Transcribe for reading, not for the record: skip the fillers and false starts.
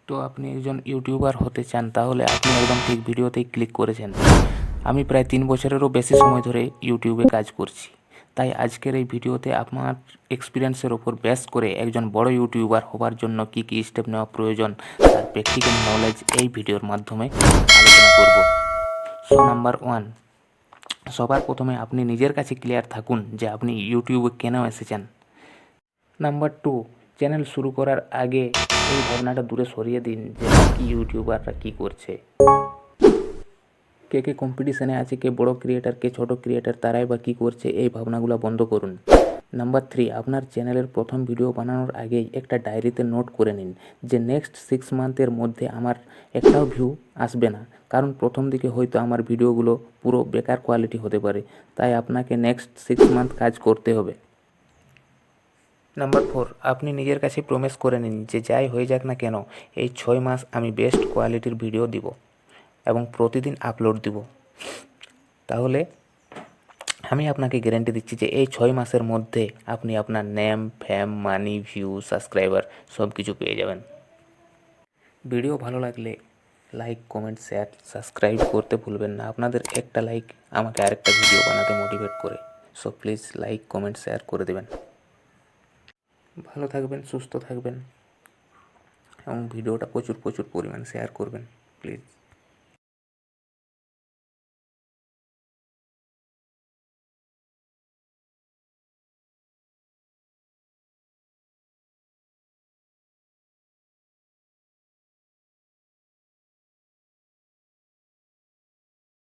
তো আপনি একজন ইউটিউবার হতে চান, তাহলে আপনি একদম ঠিক ভিডিওতেই ক্লিক করেছেন। আমি প্রায় 3 বছরেরও বেশি সময় ধরে ইউটিউবে কাজ করছি। তাই আজকের এই ভিডিওতে আমার এক্সপিরিয়েন্সের ওপর বেস করে একজন বড় ইউটিউবার হবার জন্য কী কী স্টেপ নেওয়া প্রয়োজন তার প্র্যাকটিক্যাল নলেজ এই ভিডিওর মাধ্যমে আলোচনা করব। নাম্বার 1, সবার প্রথমে আপনি নিজের কাছে ক্লিয়ার থাকুন যে আপনি ইউটিউবে কেন এসেছেন। নাম্বার 2, চ্যানেল শুরু করার আগে এই ভাবনাটা দূরে সরিয়ে দিন যে বাকি ইউটিউবাররা কী করছে, কে কম্পিটিশানে আছে, কে বড় ক্রিয়েটার, কে ছোট ক্রিয়েটার, তারাই বা কী করছে, এই ভাবনাগুলো বন্ধ করুন। নাম্বার 3, আপনার চ্যানেলের প্রথম ভিডিও বানানোর আগেই একটা ডায়েরিতে নোট করে নিন যে নেক্সট 6 মান্থের মধ্যে আমার একটাও ভিউ আসবে না, কারণ প্রথম দিকে হয়তো আমার ভিডিওগুলো পুরো বেকার কোয়ালিটি হতে পারে, তাই আপনাকে নেক্সট 6 মান্থ কাজ করতে হবে। নাম্বার 4, আপনি নিজের কাছে প্রমিস করে নিন যে যাই হয়ে যাক না কেন এই 6 মাস আমি বেস্ট কোয়ালিটির ভিডিও দিব এবং প্রতিদিন আপলোড দিব। তাহলে আমি আপনাকে গ্যারান্টি দিচ্ছি যে এই 6 মাসের মধ্যে আপনি আপনার নেম, ফেম, মানি, ভিউ, সাবস্ক্রাইবার সব কিছু পেয়ে যাবেন। ভিডিও ভালো লাগলে লাইক, কমেন্ট, শেয়ার, সাবস্ক্রাইব করতে ভুলবেন না। আপনাদের একটা লাইক আমাকে আরেকটা ভিডিও বানাতে মোটিভেট করে। So please like, comment, share করে দেবেন। ভালো থাকবেন, সুস্থ থাকবেন এবং ভিডিওটা প্রচুর পরিমাণ শেয়ার করবেন প্লিজ।